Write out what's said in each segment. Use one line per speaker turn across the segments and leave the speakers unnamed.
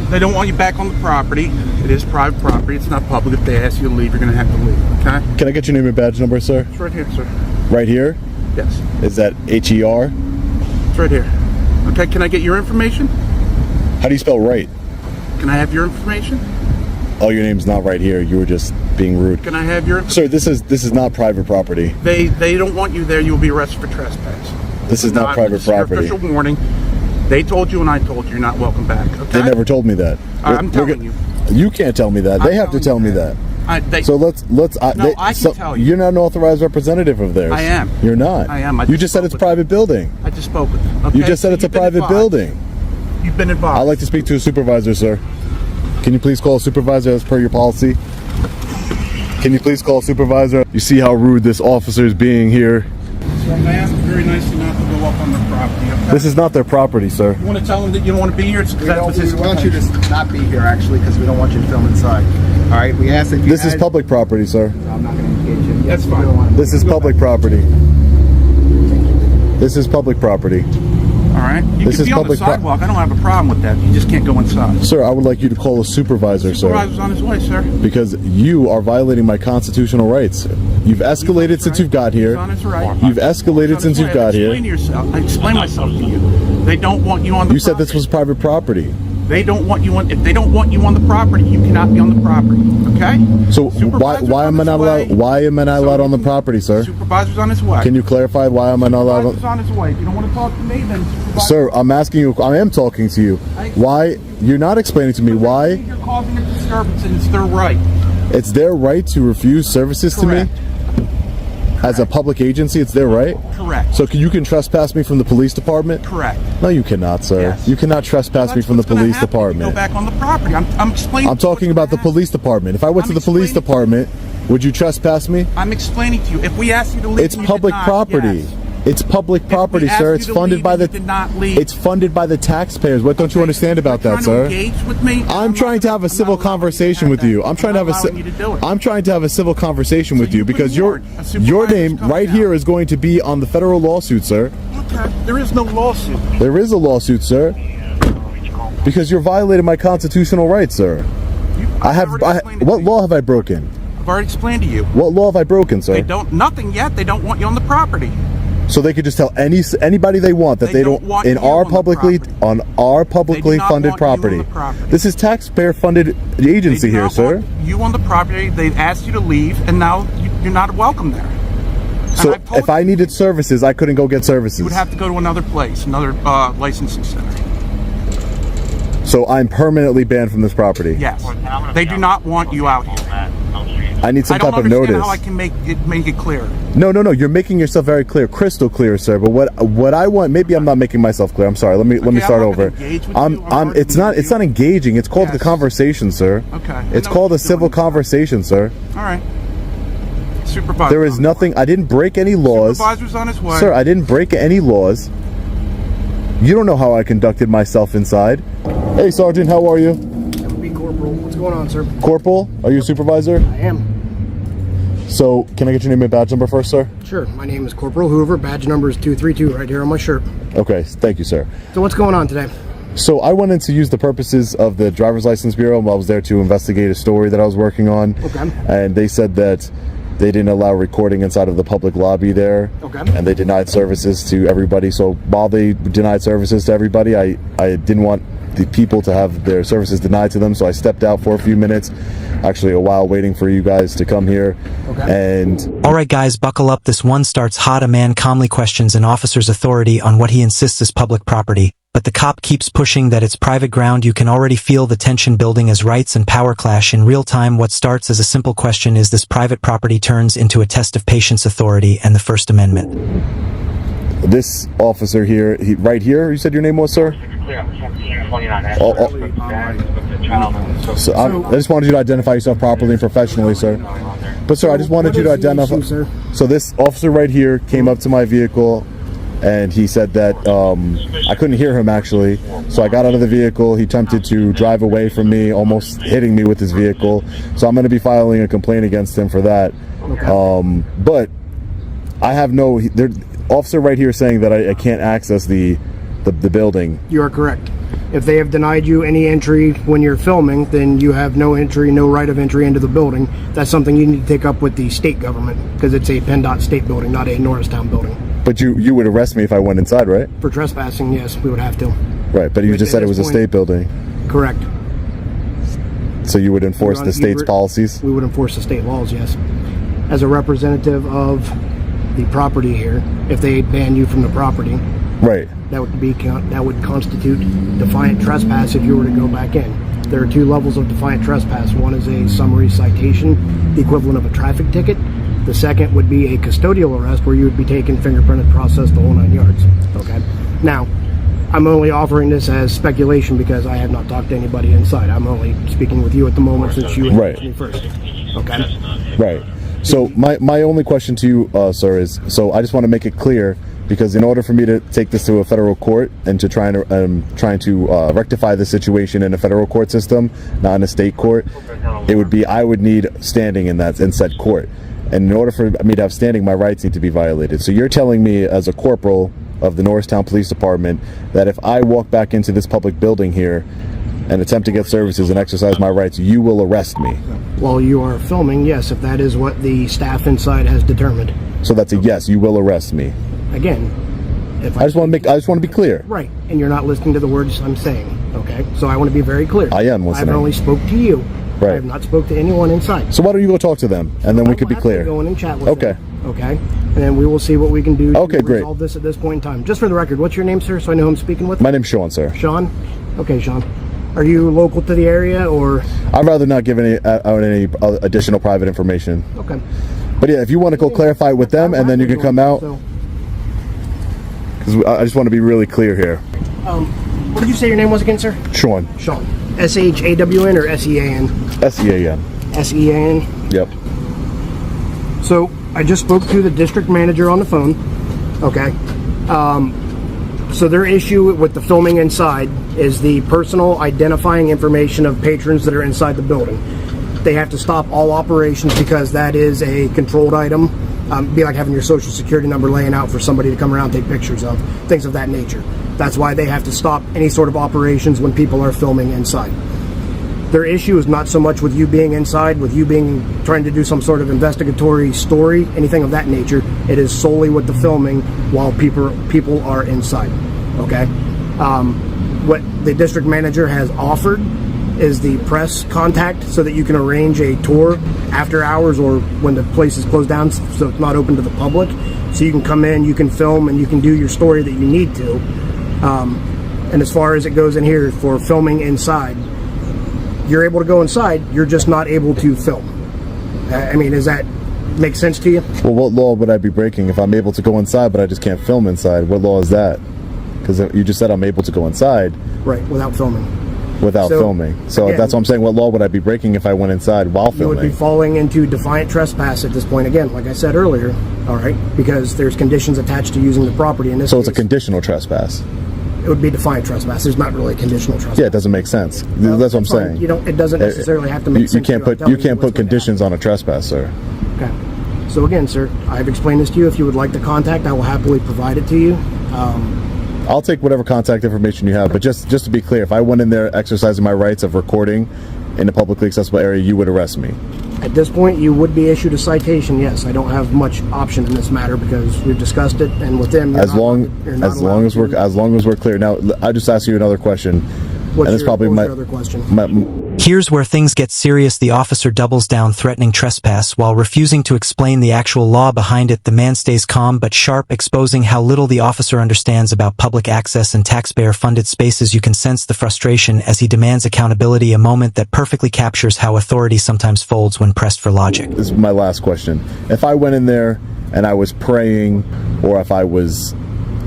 They don't want you back on the property. It is private property. It's not public. If they ask you to leave, you're going to have to leave, okay?
Can I get your name and badge number, sir?
It's right here, sir.
Right here?
Yes.
Is that H-E-R?
It's right here. Okay, can I get your information?
How do you spell right?
Can I have your information?
Oh, your name's not right here. You were just being rude.
Can I have your...
Sir, this is not private property.
They don't want you there. You will be arrested for trespass.
This is not private property.
Official warning. They told you and I told you you're not welcome back, okay?
They never told me that.
I'm telling you.
You can't tell me that. They have to tell me that.
I can tell you.
You're not an authorized representative of theirs.
I am.
You're not.
I am.
You just said it's a private building.
I just spoke with them. Okay?
You just said it's a private building.
You've been advised.
I'd like to speak to a supervisor, sir. Can you please call a supervisor as per your policy? Can you please call a supervisor? You see how rude this officer is being here.
So I'm going to ask them very nicely not to go up on their property, okay?
This is not their property, sir.
You want to tell them that you don't want to be here?
We want you to not be here, actually, because we don't want you to film inside. All right? We ask that you...
This is public property, sir.
No, I'm not going to engage you.
That's fine.
This is public property. This is public property.
All right? You can be on the sidewalk. I don't have a problem with that. You just can't go inside.
Sir, I would like you to call a supervisor, sir.
Supervisor's on his way, sir.
Because you are violating my constitutional rights. You've escalated since you've got here.
He's on his right.
You've escalated since you've got here.
Explain yourself. I explain myself to you. They don't want you on the property.
You said this was private property.
They don't want you on. If they don't want you on the property, you cannot be on the property. Okay?
So why am I not allowed? Why am I not allowed on the property, sir?
Supervisor's on his way.
Can you clarify why am I not allowed?
Supervisor's on his way. If you don't want to talk to me, then supervisor.
Sir, I'm asking you. I am talking to you. Why? You're not explaining to me why.
You're causing a disturbance, and it's their right.
It's their right to refuse services
Correct.
to me. As a public agency, it's their right?
Correct.
So you can trespass me from the police department?
Correct.
No, you cannot, sir.
Yes.
You cannot trespass me from the police department.
Go back on the property. I'm explaining.
I'm talking about the police department. If I went to the police department, would you trespass me?
I'm explaining to you. If we ask you to leave,
It's public property.
Yes.
It's public property, sir. It's funded by the. It's funded by the taxpayers. What don't you understand about that, sir?
Engage with me.
I'm trying to have a civil conversation with you. I'm trying to have a civil conversation with you because your name right here is going to be on the federal lawsuit, sir.
Okay. There is no lawsuit.
There is a lawsuit, sir. Because you're violating my constitutional rights, sir. What law have I broken?
I've already explained to you.
What law have I broken, sir?
They don't. Nothing yet. They don't want you on the property.
So they could just tell anybody they want that they don't
want
in
you
our
on
publicly
the
on our publicly funded property. This is taxpayer funded agency here, sir.
You on the property. They've asked you to leave, and now you're not welcome there.
So if I needed services, I couldn't go get services.
You would have to go to another place, another licensing center.
So I'm permanently banned from this property.
Yes. They do not want you out here.
I need some type of notice.
I don't understand how I can make it clear.
No. You're making yourself very clear, crystal clear, sir. But what I want, maybe I'm not making myself clear. I'm sorry. Let me start over. It's not engaging. It's called the conversation, sir.
Okay.
It's called a civil conversation, sir.
All right. Supervisor.
There is nothing. I didn't break any laws.
Supervisor's on his way.
Sir, I didn't break any laws. You don't know how I conducted myself inside. Hey, Sergeant, how are you?
Be Corporal. What's going on, sir?
Corporal, are you a supervisor?
I am.
So, can I get your name and badge number first, sir?
Sure. My name is Corporal Hoover. Badge number is 232 right here on my shirt.
Okay, thank you, sir.
So what's going on today?
So I went in to use the purposes of the Driver's License Bureau. I was there to investigate a story that I was working on.
Okay.
And they said that they didn't allow recording inside of the public lobby there.
Okay.
And they denied services to everybody. So while they denied services to everybody, I didn't want the people to have their services denied to them. So I stepped out for a few minutes, actually a while, waiting for you guys to come here.
Okay.
And
alright guys, buckle up. This one starts hot. A man calmly questions an officer's authority on what he insists is public property. But the cop keeps pushing that it's private ground. You can already feel the tension building as rights and power clash in real time. What starts as a simple question, is this private property, turns into a test of patience, authority, and the First Amendment.
This officer here, right here, you said your name was, sir? So I just wanted you to identify yourself properly and professionally, sir. But sir, I just wanted you to identify. So this officer right here came up to my vehicle and he said that I couldn't hear him actually, so I got out of the vehicle. He attempted to drive away from me, almost hitting me with his vehicle. So I'm going to be filing a complaint against him for that. Okay. But I have no officer right here saying that I can't access the building.
You are correct.
If they have denied you any entry when you're filming, then you have no entry, no right of entry into the building. That's something you need to take up with the state government, because it's a PennDOT state building, not a Norristown building.
But you would arrest me if I went inside, right?
For trespassing, yes, we would have to.
Right, but you just said it was a state building.
Correct.
So you would enforce the state's policies?
We would enforce the state laws, yes. As a representative of the property here, if they ban you from the property,
right,
that would constitute defiant trespass if you were to go back in. There are 2 levels of defiant trespass. One is a summary citation, the equivalent of a traffic ticket. The second would be a custodial arrest, where you would be taken, fingerprinted, processed, the whole 9 yards. Okay. Now, I'm only offering this as speculation because I have not talked to anybody inside. I'm only speaking with you at the moment since you asked me first. Okay.
Right. So my only question to you, sir, is, so I just want to make it clear, because in order for me to take this to a federal court and to trying to rectify the situation in a federal court system, not in a state court, it would be, I would need standing in said court. And in order for me to have standing, my rights need to be violated. So you're telling me, as a corporal of the Norristown Police Department, that if I walk back into this public building here and attempt to get services and exercise my rights, you will arrest me?
While you are filming, yes, if that is what the staff inside has determined.
So that's a yes, you will arrest me.
Again, if
I just want to be clear.
Right, and you're not listening to the words I'm saying. Okay, so I want to be very clear.
I am listening.
I've only spoke to you.
Right.
I have not spoke to anyone inside.
So why don't you go talk to them, and then we could be clear.
Go in and chat with them. Okay, and then we will see what we can do to resolve this at this point in time. Just for the record, what's your name, sir, so I know who I'm speaking with?
My name's Sean, sir.
Sean? Okay, Sean. Are you local to the area, or?
I'd rather not give any additional private information.
Okay.
But yeah, if you want to go clarify with them, and then you can come out. Because I just want to be really clear here.
What did you say your name was again, sir?
Sean.
Sean. S-H-A-W-N or S-E-A-N?
S-E-A-N.
S-E-A-N?
Yep.
So, I just spoke to the district manager on the phone. Okay. So their issue with the filming inside is the personal identifying information of patrons that are inside the building. They have to stop all operations because that is a controlled item. Be like having your social security number laying out for somebody to come around and take pictures of, things of that nature. That's why they have to stop any sort of operations when people are filming inside. Their issue is not so much with you being inside, with you trying to do some sort of investigatory story, anything of that nature. It is solely with the filming while people are inside. Okay. What the district manager has offered is the press contact so that you can arrange a tour after hours or when the place is closed down, so it's not open to the public. So you can come in, you can film, and you can do your story that you need to. And as far as it goes in here for filming inside, you're able to go inside, you're just not able to film. I mean, does that make sense to you?
Well, what law would I be breaking if I'm able to go inside but I just can't film inside? What law is that? Because you just said I'm able to go inside.
Right, without filming.
Without filming. So again, that's what I'm saying. What law would I be breaking if I went inside while filming?
You would be falling into defiant trespass at this point again, like I said earlier, all right? Because there's conditions attached to using the property in this
So
case.
it's a conditional trespass.
It would be defiant trespass. There's not really a conditional trespass.
Yeah, it doesn't make sense. That's what I'm saying.
It doesn't necessarily have to make sense.
You can't put conditions on a trespass, sir.
Okay. So again, sir, I've explained this to you. If you would like the contact, I will happily provide it to you.
I'll take whatever contact information you have, but just to be clear, if I went in there exercising my rights of recording in a publicly accessible area, you would arrest me.
At this point, you would be issued a citation. Yes, I don't have much option in this matter because we've discussed it, and with them,
as long as we're clear. Now, I just ask you another question.
What's your other question?
Here's where things get serious. The officer doubles down, threatening trespass while refusing to explain the actual law behind it. The man stays calm but sharp, exposing how little the officer understands about public access and taxpayer-funded spaces. You can sense the frustration as he demands accountability, a moment that perfectly captures how authority sometimes folds when pressed for logic.
This is my last question. If I went in there and I was praying, or if I was...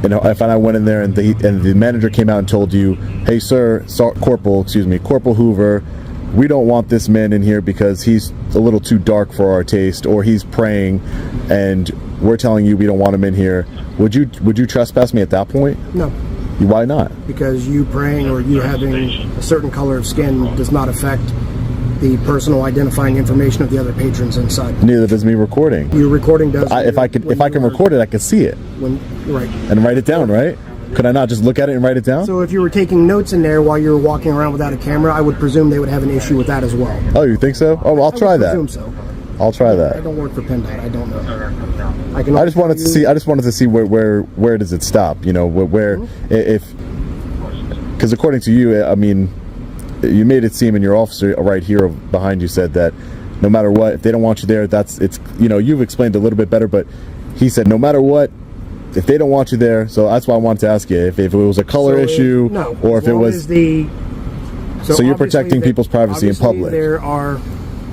if I went in there and the manager came out and told you, hey sir, Corporal Hoover, we don't want this man in here because he's a little too dark for our taste, or he's praying and we're telling you we don't want him in here, would you trespass me at that point?
No.
Why not?
Because you praying or you having a certain color of skin does not affect the personal identifying information of the other patrons inside.
Neither does me recording.
Your recording does.
If I can record it, I can see it.
Right.
And write it down, right? Could I not just look at it and write it down?
So if you were taking notes in there while you were walking around without a camera, I would presume they would have an issue with that as well.
Oh, you think so? Oh, well, I'll try that.
I would presume so.
I'll try that.
I don't work for PennDOT. I don't know.
I just wanted to see where does it stop? You know, where if because according to you, I mean, you made it seem, and your officer right here behind you said that no matter what, if they don't want you there, you've explained a little bit better, but he said no matter what, if they don't want you there. So that's why I wanted to ask you if it was a color issue or if it was so you're protecting people's privacy in public.
There are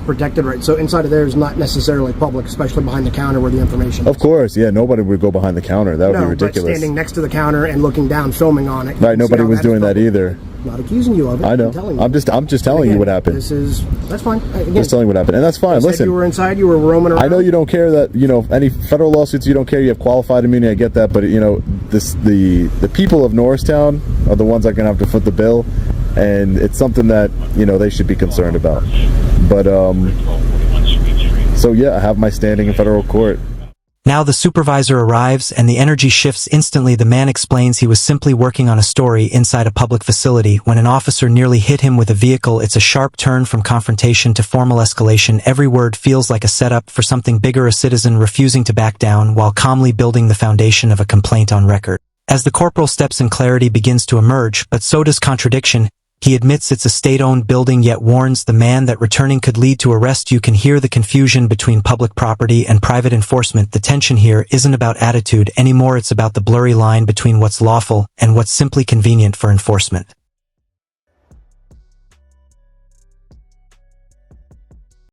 protected rights. So inside of there is not necessarily public, especially behind the counter where the information is.
Of course, yeah, nobody would go behind the counter. That would be ridiculous.
But standing next to the counter and looking down, filming on it.
Right, nobody was doing that either.
Not accusing you of it.
I know.
I'm
just telling you what happened.
That's fine. Again,
just telling you what happened, and that's fine. Listen,
you were inside. You were roaming around.
I know you don't care that any federal lawsuits. You don't care. You have qualified immunity. I get that, but the people of Norristown are the ones that are gonna have to foot the bill, and it's something that they should be concerned about. But so yeah, I have my standing in federal court.
Now the supervisor arrives and the energy shifts instantly. The man explains he was simply working on a story inside a public facility when an officer nearly hit him with a vehicle. It's a sharp turn from confrontation to formal escalation. Every word feels like a setup for something bigger. A citizen refusing to back down while calmly building the foundation of a complaint on record. As the corporal steps in, clarity begins to emerge, but so does contradiction. He admits it's a state-owned building yet warns the man that returning could lead to arrest. You can hear the confusion between public property and private enforcement. The tension here isn't about attitude anymore, it's about the blurry line between what's lawful and what's simply convenient for enforcement.